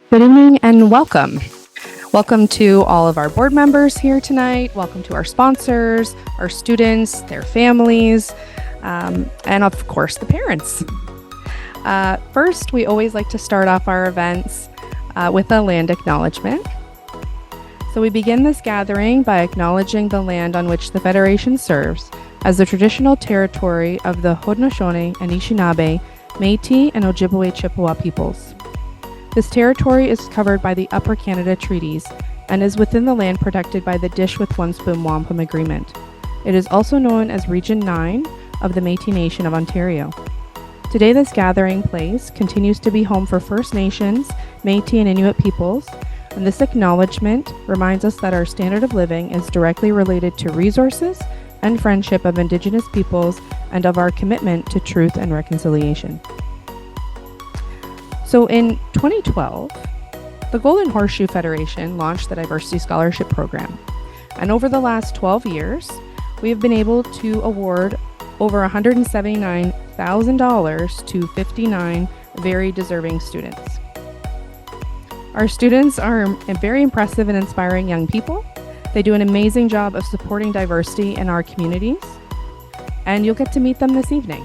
Good evening and welcome. Welcome to all of our board members here tonight. Welcome to our sponsors, our students, their families, and of course the parents. First, we always like to start off our events with a land acknowledgement. So we begin this gathering by acknowledging the land on which the Federation serves as the traditional territory of the Haudenosaunee, Anishinaabe, Métis, and Ojibwe Chippewa peoples. This territory is covered by the Upper Canada Treaties and is within the land protected by the Dish with One Spoon Wampum Agreement. It is also known as Region 9 of the Métis Nation of Ontario. Today, this gathering place continues to be home for First Nations, Métis, and Inuit peoples, and this acknowledgement reminds us that our standard of living is directly related to resources and friendship of Indigenous peoples and of our commitment to truth and reconciliation. So in 2012, the Golden Horseshoe Federation launched the Diversity Scholarship Program. And over the last 12 years, we have been able to award over $179,000 to 59 very deserving students. Our students are very impressive and inspiring young people. They do an amazing job of supporting diversity in our communities, and you'll get to meet them this evening.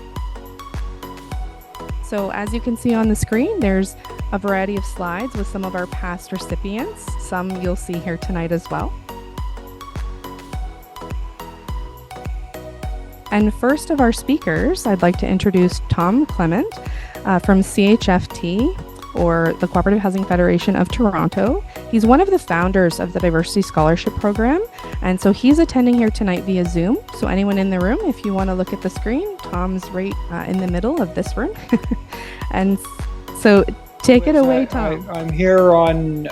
So as you can see on the screen, there's a variety of slides with some of our past recipients. Some you'll see here tonight as well. And first of our speakers, I'd like to introduce Tom Clement from CHFT, or the Cooperative Housing Federation of Toronto. He's one of the founders of the Diversity Scholarship Program, and so he's attending here tonight via Zoom. So anyone in the room, if you want to look at the screen, Tom's right in the middle of this room. And so take it away, Tom. I'm here on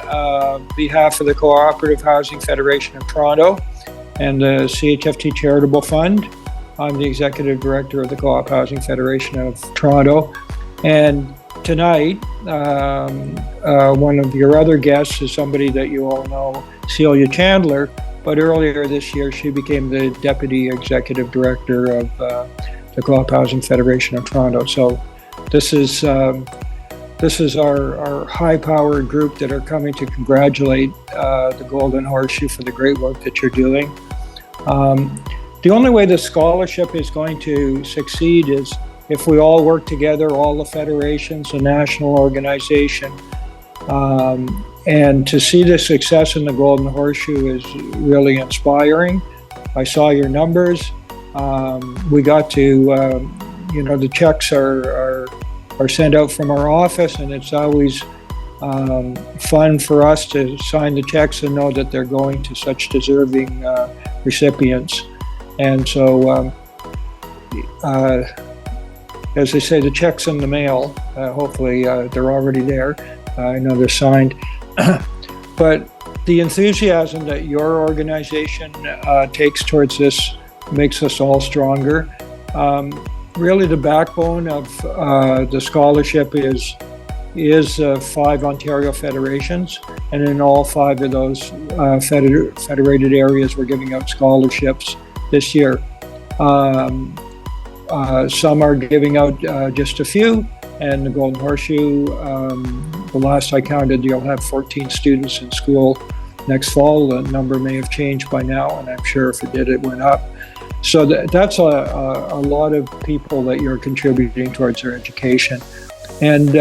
behalf of the Cooperative Housing Federation of Toronto and the CHFT Charitable Fund. I'm the Executive Director of the Co-op Housing Federation of Toronto. And tonight, one of your other guests is somebody that you all know, Celia Chandler, but earlier this year she became the Deputy Executive Director of the Co-op Housing Federation of Toronto. So this is our high-powered group that are coming to congratulate the Golden Horseshoe for the great work that you're doing. The only way the scholarship is going to succeed is if we all work together, all the federations, the national organization, and to see the success in the Golden Horseshoe is really inspiring. I saw your numbers. We got to, the checks are sent out from our office, and it's always fun for us to sign the checks and know that they're going to such deserving recipients. And so, as they say, the check's in the mail. Hopefully they're already there. I know they're signed. But the enthusiasm that your organization takes towards this makes us all stronger. Really the backbone of the scholarship is 5 Ontario federations. And in all 5 of those federated areas, we're giving out scholarships this year. Some are giving out just a few, and the Golden Horseshoe, the last I counted, you'll have 14 students in school next fall. The number may have changed by now, and I'm sure if it did, it went up. So that's a lot of people that you're contributing towards their education. And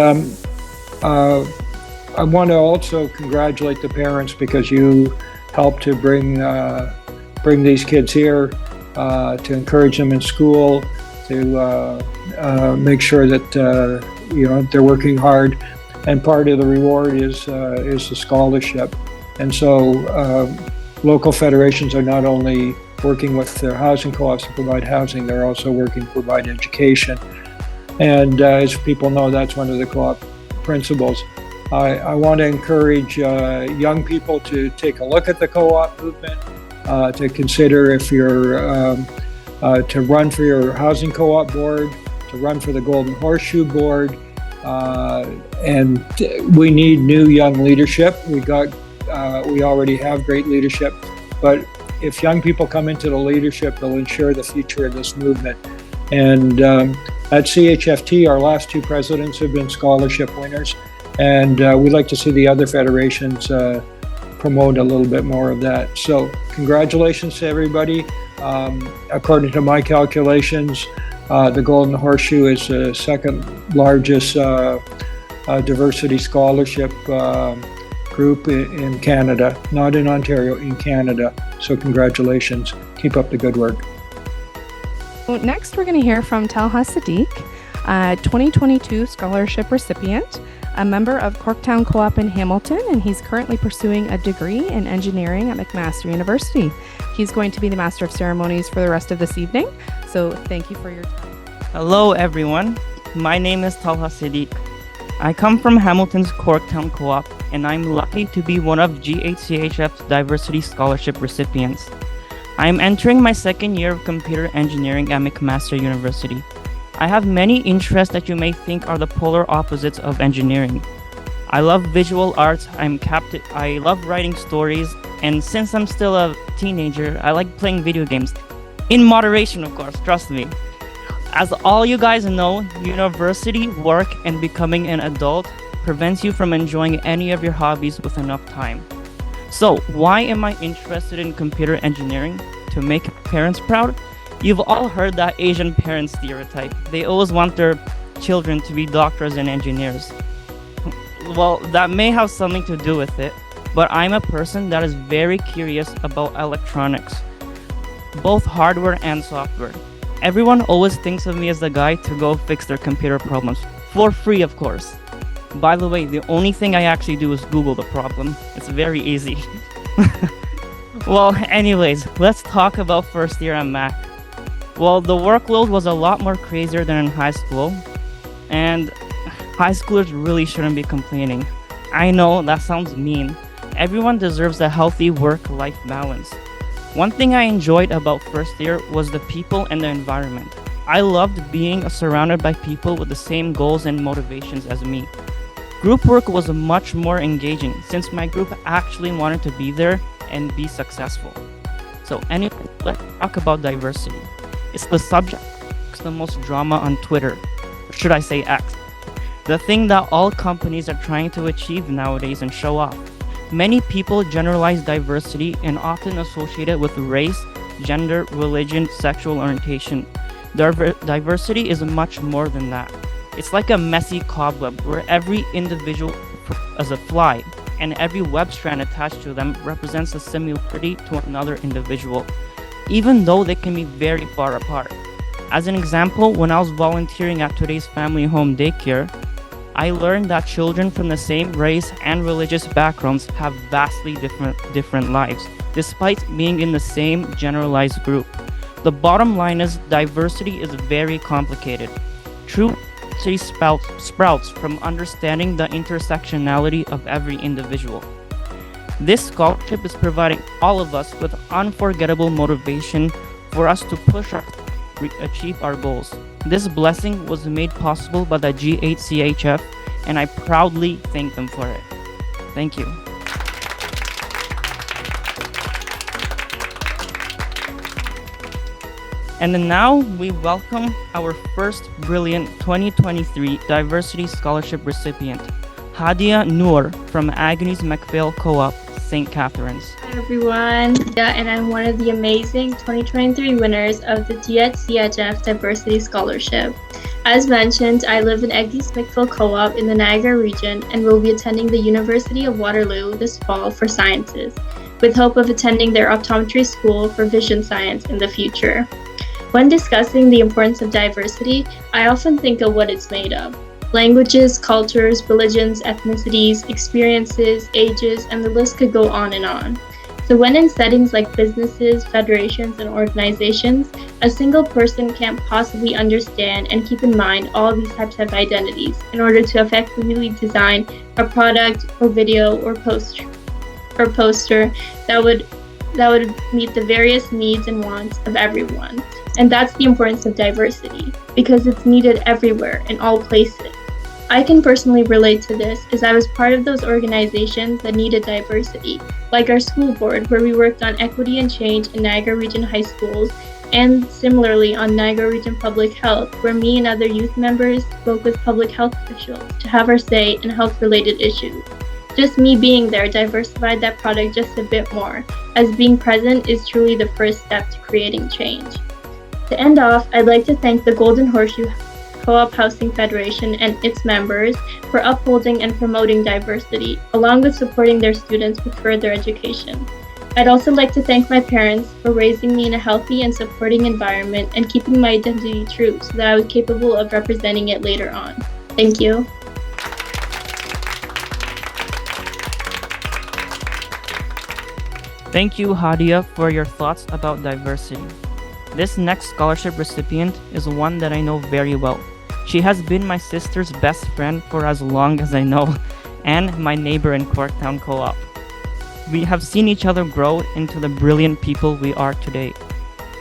I want to also congratulate the parents because you helped to bring these kids here, to encourage them in school, to make sure that they're working hard, and part of the reward is the scholarship. And so local federations are not only working with their housing co-ops to provide housing, they're also working to provide education. And as people know, that's one of the co-op principles. I want to encourage young people to take a look at the co-op movement, to consider if you're to run for your housing co-op board, to run for the Golden Horseshoe board, and we need new young leadership. We already have great leadership, but if young people come into the leadership, they'll ensure the future of this movement. And at CHFT, our last 2 presidents have been scholarship winners, And we'd like to see the other federations promote a little bit more of that. So congratulations to everybody. According to my calculations, the Golden Horseshoe is the second largest diversity scholarship group in Canada, not in Ontario, in Canada. So congratulations. Keep up the good work. Next, we're going to hear from Talha Sadiq, 2022 scholarship recipient, a member of Corktown Co-op in Hamilton, and he's currently pursuing a degree in engineering at McMaster University. He's going to be the Master of Ceremonies for the rest of this evening, so thank you for your time. Hello everyone, my name is Talha Sadiq. I come from Hamilton's Corktown Co-op, and I'm lucky to be one of GHCHF's Diversity Scholarship recipients. I am entering my second year of computer engineering at McMaster University. I have many interests that you may think are the polar opposites of engineering. I love visual arts, I love writing stories, and since I'm still a teenager, I like playing video games. In moderation, of course, trust me. As all you guys know, university, work, and becoming an adult prevents you from enjoying any of your hobbies with enough time. So, why am I interested in computer engineering? To make parents proud? You've all heard that Asian parent stereotype. They always want their children to be doctors and engineers. Well, that may have something to do with it, but I'm a person that is very curious about electronics, both hardware and software. Everyone always thinks of me as the guy to go fix their computer problems, for free of course. By the way, the only thing I actually do is Google the problem. It's very easy. Well, anyways, let's talk about first year at Mac. Well, the workload was a lot more crazier than in high school, and high schoolers really shouldn't be complaining. I know that sounds mean. Everyone deserves a healthy work-life balance. One thing I enjoyed about first year was the people and the environment. I loved being surrounded by people with the same goals and motivations as me. Group work was much more engaging since my group actually wanted to be there and be successful. So anyway, let's talk about diversity. It's the subject that's the most drama on Twitter, or should I say X. The thing that all companies are trying to achieve nowadays and show off. Many people generalize diversity and often associate it with race, gender, religion, sexual orientation. Diversity is much more than that. It's like a messy cobweb where every individual is a fly, and every web strand attached to them represents a similarity to another individual, even though they can be very far apart. As an example, when I was volunteering at today's family home daycare, I learned that children from the same race and religious backgrounds have vastly different lives, despite being in the same generalized group. The bottom line is diversity is very complicated. True diversity sprouts from understanding the intersectionality of every individual. This scholarship is providing all of us with unforgettable motivation for us to push our achieve our goals. This blessing was made possible by the GHCHF, and I proudly thank them for it. Thank you. And then now we welcome our first brilliant 2023 Diversity Scholarship recipient, Hadia Noor from Agnes McPhail Co-op, St. Catharines. Hi everyone, and I'm one of the amazing 2023 winners of the GHCHF Diversity Scholarship. As mentioned, I live in Agnes McPhail Co-op in the Niagara region and will be attending the University of Waterloo this fall for sciences, with hope of attending their optometry school for vision science in the future. When discussing the importance of diversity, I often think of what it's made of. Languages, cultures, religions, ethnicities, experiences, ages, and the list could go on and on. So when in settings like businesses, federations, and organizations, a single person can't possibly understand and keep in mind all these types of identities in order to effectively design a product or video or poster that would meet the various needs and wants of everyone. And that's the importance of diversity, because it's needed everywhere, in all places. I can personally relate to this as I was part of those organizations that needed diversity, like our school board, where we worked on equity and change in Niagara Region high schools, and similarly on Niagara Region Public Health, where me and other youth members spoke with public health officials to have our say in health-related issues. Just me being there diversified that product just a bit more, as being present is truly the first step to creating change. To end off, I'd like to thank the Golden Horseshoe Co-op Housing Federation and its members for upholding and promoting diversity, along with supporting their students with further education. I'd also like to thank my parents for raising me in a healthy and supporting environment and keeping my identity true so that I was capable of representing it later on. Thank you. Thank you, Hadia, for your thoughts about diversity. This next scholarship recipient is one that I know very well. She has been my sister's best friend for as long as I know, and my neighbor in Corktown Co-op. We have seen each other grow into the brilliant people we are today.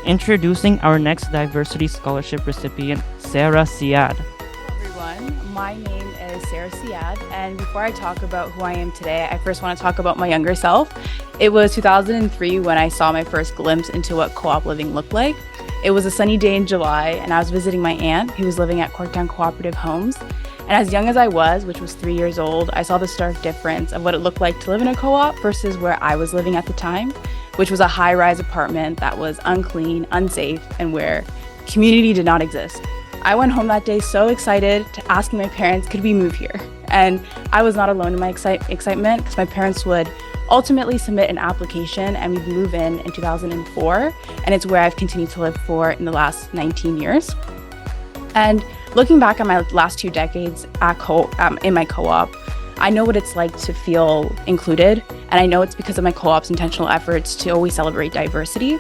Introducing our next diversity scholarship recipient, Sarah Siad. Hello everyone, my name is Sarah Siad, and before I talk about who I am today, I first want to talk about my younger self. It was 2003 when I saw my first glimpse into what co-op living looked like. It was a sunny day in July, and I was visiting my aunt who was living at Corktown Cooperative Homes. And as young as I was, which was 3 years old, I saw the stark difference of what it looked like to live in a co-op versus where I was living at the time, which was a high-rise apartment that was unclean, unsafe, and where community did not exist. I went home that day so excited to asking my parents, could we move here? And I was not alone in my excitement because my parents would ultimately submit an application and we'd move in 2004, and it's where I've continued to live for in the last 19 years. And looking back on my last 2 decades in my co-op, I know what it's like to feel included, and I know it's because of my co-op's intentional efforts to always celebrate diversity.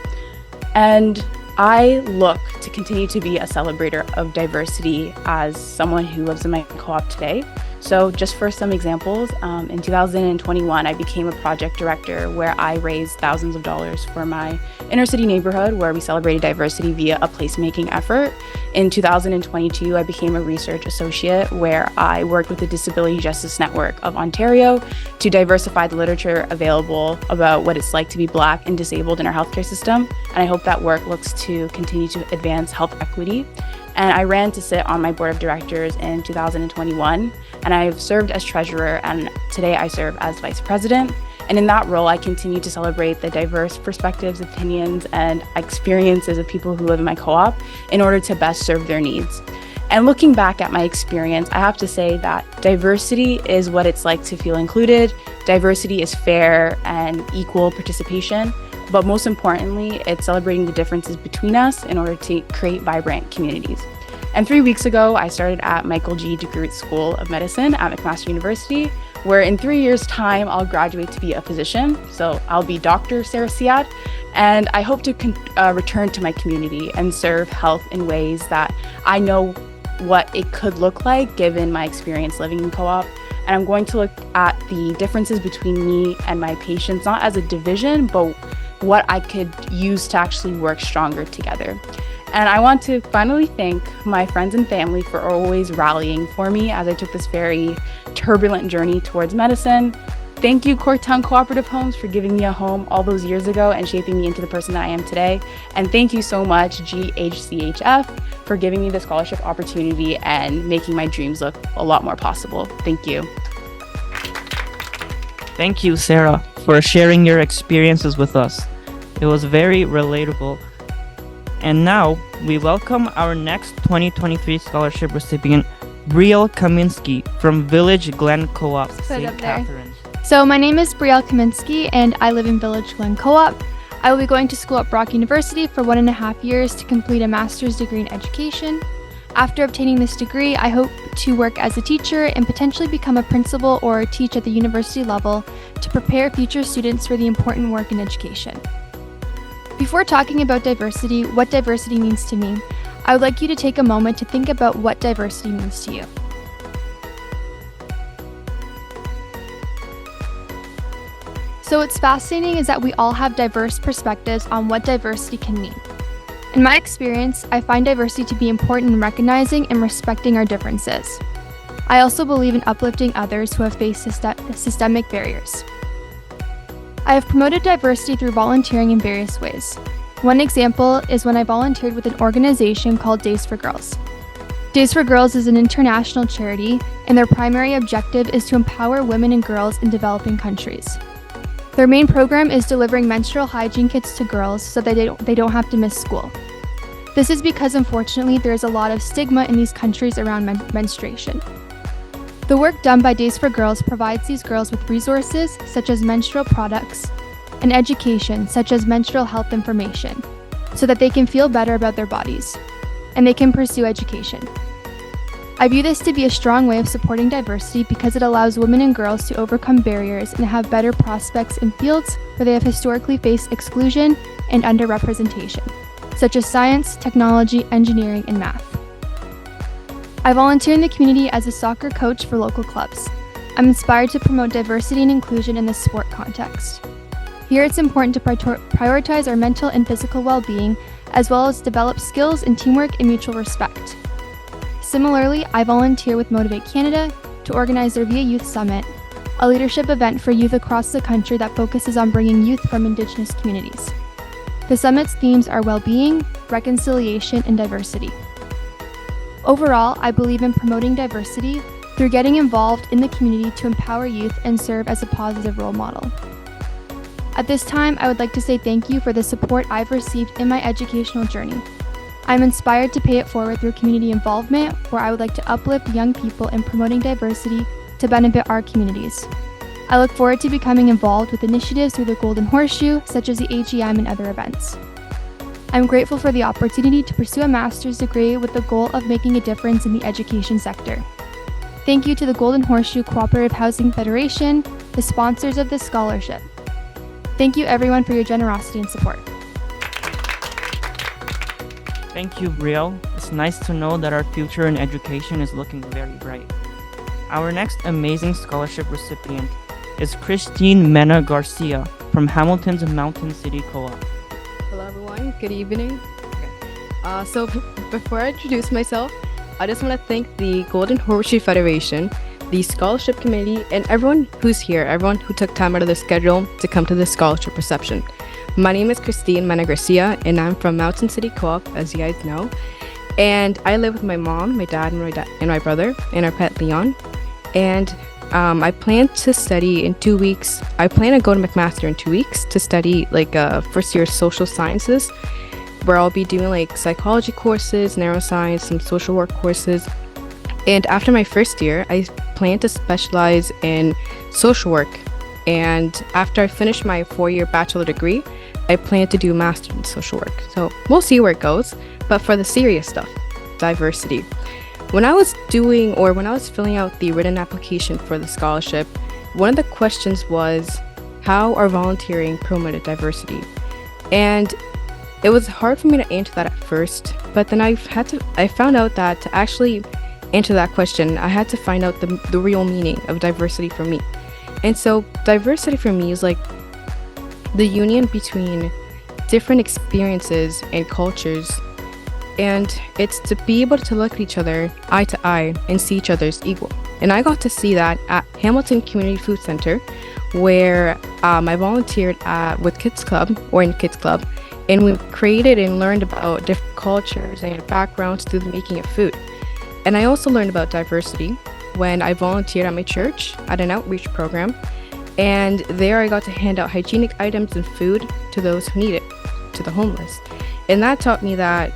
And I look to continue to be a celebrator of diversity as someone who lives in my co-op today. So just for some examples, in 2021, I became a project director where I raised thousands of dollars for my inner city neighborhood where we celebrated diversity via a placemaking effort. In 2022, I became a research associate where I worked with the Disability Justice Network of Ontario to diversify the literature available about what it's like to be Black and disabled in our healthcare system. And I hope that work looks to continue to advance health equity. And I ran to sit on my board of directors in 2021, and I've served as treasurer, and today I serve as vice president. And in that role, I continue to celebrate the diverse perspectives, opinions, and experiences of people who live in my co-op in order to best serve their needs. And looking back at my experience, I have to say that diversity is what it's like to feel included. Diversity is fair and equal participation. But most importantly, it's celebrating the differences between us in order to create vibrant communities. And 3 weeks ago, I started at Michael G. DeGroote School of Medicine at McMaster University, where in 3 years' time, I'll graduate to be a physician. So I'll be Dr. Sarah Siad, and I hope to return to my community and serve health in ways that I know what it could look like given my experience living in co-op. And I'm going to look at the differences between me and my patients, not as a division, but what I could use to actually work stronger together. And I want to finally thank my friends and family for always rallying for me as I took this very turbulent journey towards medicine. Thank you, Corktown Cooperative Homes, for giving me a home all those years ago and shaping me into the person that I am today. And thank you so much, GHCHF, for giving me the scholarship opportunity and making my dreams look a lot more possible. Thank you. Thank you, Sarah, for sharing your experiences with us. It was very relatable. And now, we welcome our next 2023 scholarship recipient, Brielle Kaminsky from Village Glen Co-op, St. Catharines. So my name is Brielle Kaminsky, and I live in Village Glen Co-op. I will be going to school at Brock University for 1.5 years to complete a master's degree in education. After obtaining this degree, I hope to work as a teacher and potentially become a principal or teach at the university level to prepare future students for the important work in education. Before talking about diversity, what diversity means to me, I would like you to take a moment to think about what diversity means to you. So what's fascinating is that we all have diverse perspectives on what diversity can mean. In my experience, I find diversity to be important in recognizing and respecting our differences. I also believe in uplifting others who have faced systemic barriers. I have promoted diversity through volunteering in various ways. One example is when I volunteered with an organization called Days for Girls. Days for Girls is an international charity, and their primary objective is to empower women and girls in developing countries. Their main program is delivering menstrual hygiene kits to girls so that they don't have to miss school. This is because, unfortunately, there is a lot of stigma in these countries around menstruation. The work done by Days for Girls provides these girls with resources such as menstrual products and education such as menstrual health information so that they can feel better about their bodies and they can pursue education. I view this to be a strong way of supporting diversity because it allows women and girls to overcome barriers and have better prospects in fields where they have historically faced exclusion and underrepresentation, such as science, technology, engineering, and math. I volunteer in the community as a soccer coach for local clubs. I'm inspired to promote diversity and inclusion in the sport context. Here it's important to prioritize our mental and physical well-being, as well as develop skills in teamwork and mutual respect. Similarly, I volunteer with Motivate Canada to organize their Via Youth Summit, a leadership event for youth across the country that focuses on bringing youth from Indigenous communities. The summit's themes are well-being, reconciliation, and diversity. Overall, I believe in promoting diversity through getting involved in the community to empower youth and serve as a positive role model. At this time, I would like to say thank you for the support I've received in my educational journey. I'm inspired to pay it forward through community involvement, where I would like to uplift young people in promoting diversity to benefit our communities. I look forward to becoming involved with initiatives through the Golden Horseshoe, such as the AGM and other events. I'm grateful for the opportunity to pursue a master's degree with the goal of making a difference in the education sector. Thank you to the Golden Horseshoe Cooperative Housing Federation, the sponsors of this scholarship. Thank you everyone for your generosity and support. Thank you, Brielle. It's nice to know that our future in education is looking very bright. Our next amazing scholarship recipient is Christine Mena Garcia from Hamilton's Mountain City Co-op. Hello everyone, good evening. Before I introduce myself, I just want to thank the Golden Horseshoe Federation, the scholarship committee, and everyone who's here, everyone who took time out of their schedule to come to this scholarship reception. My name is Christine Mena Garcia, and I'm from Mountain City Co-op, as you guys know. And I live with my mom, my dad, and my brother, and our pet Leon. And I plan to study in 2 weeks. I plan to go to McMaster in 2 weeks to study first year social sciences, where I'll be doing psychology courses, neuroscience, some social work courses. And after my first year, I plan to specialize in social work. And after I finish my 4-year bachelor degree, I plan to do a master's in social work. So we'll see where it goes. But for the serious stuff, diversity. When I was filling out the written application for the scholarship, one of the questions was, how are volunteering promoted diversity? And it was hard for me to answer that at first, but then I found out that to actually answer that question, I had to find out the real meaning of diversity for me. And so diversity for me is like the union between different experiences and cultures. And it's to be able to look at each other eye to eye and see each other as equal. And I got to see that at Hamilton Community Food Center, where I volunteered with Kids Club, and we created and learned about different cultures and backgrounds through the making of food. And I also learned about diversity when I volunteered at my church at an outreach program. And there I got to hand out hygienic items and food to those who need it, to the homeless. And that taught me that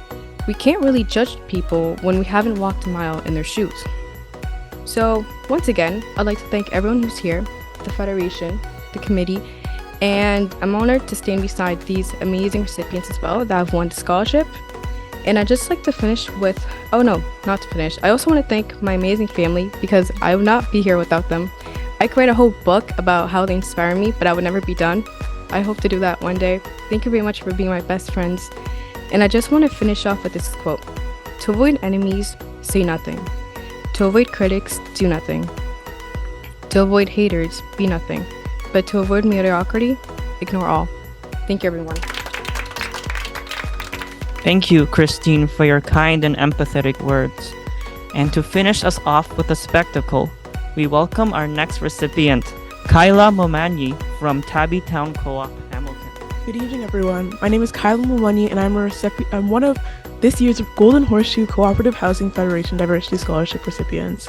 we can't really judge people when we haven't walked a mile in their shoes. So once again, I'd like to thank everyone who's here, the Federation, the committee, and I'm honored to stand beside these amazing recipients as well that have won the scholarship. And I'd just like to finish with, I also want to thank my amazing family, because I would not be here without them. I could write a whole book about how they inspire me, but I would never be done. I hope to do that one day. Thank you very much for being my best friends. And I just want to finish off with this quote. To avoid enemies, say nothing. To avoid critics, do nothing. To avoid haters, be nothing. But to avoid mediocrity, ignore all. Thank you, everyone. Thank you, Christine, for your kind and empathetic words. And to finish us off with a spectacle, we welcome our next recipient, Kyla Momanyi from Tabby Town Co-op, Hamilton. Good evening, everyone. My name is Kyla Mulwani, and I'm one of this year's Golden Horseshoe Cooperative Housing Federation Diversity Scholarship recipients.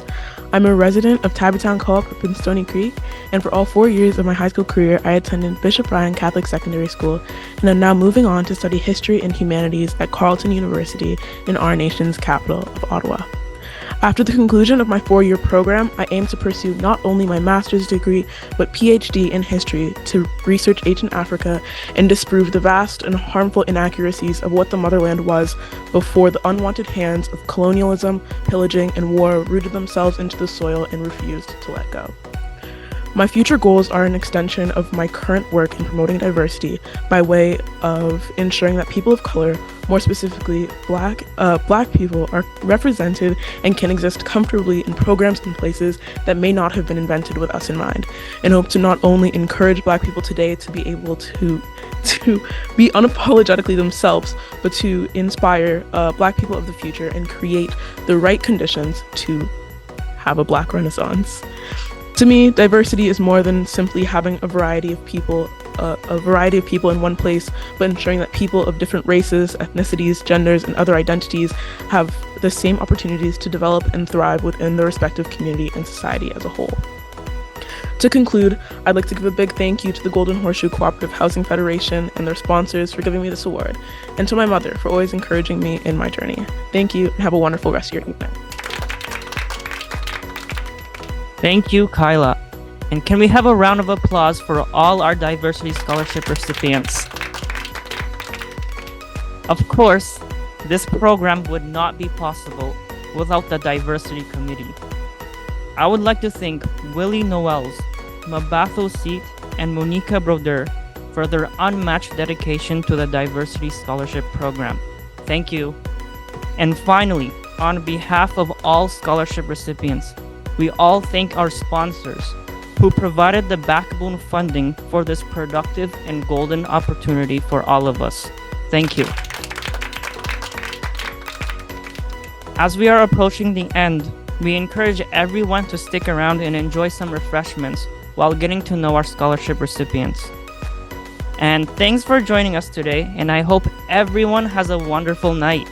I'm a resident of Tabbytown Co-op up in Stony Creek, and for all 4 years of my high school career, I attended Bishop Ryan Catholic Secondary School, and I'm now moving on to study history and humanities at Carleton University in our nation's capital of Ottawa. After the conclusion of my 4-year program, I aim to pursue not only my master's degree, but PhD in history to research ancient Africa and disprove the vast and harmful inaccuracies of what the motherland was before the unwanted hands of colonialism, pillaging, and war rooted themselves into the soil and refused to let go. My future goals are an extension of my current work in promoting diversity by way of ensuring that people of color, more specifically Black people, are represented and can exist comfortably in programs and places that may not have been invented with us in mind, and hope to not only encourage Black people today to be able to be unapologetically themselves, but to inspire Black people of the future and create the right conditions to have a Black Renaissance. To me, diversity is more than simply having a variety of people in one place, but ensuring that people of different races, ethnicities, genders, and other identities have the same opportunities to develop and thrive within their respective community and society as a whole. To conclude, I'd like to give a big thank you to the Golden Horseshoe Cooperative Housing Federation and their sponsors for giving me this award, and to my mother for always encouraging me in my journey. Thank you, and have a wonderful rest of your evening. Thank you, Kyla. And can we have a round of applause for all our diversity scholarship recipients? Of course, this program would not be possible without the diversity committee. I would like to thank Willie Noels, Mabatho Seat, and Monica Broder for their unmatched dedication to the diversity scholarship program. Thank you. And finally, on behalf of all scholarship recipients, we all thank our sponsors who provided the backbone funding for this productive and golden opportunity for all of us. Thank you. As we are approaching the end, we encourage everyone to stick around and enjoy some refreshments while getting to know our scholarship recipients. And thanks for joining us today, and I hope everyone has a wonderful night.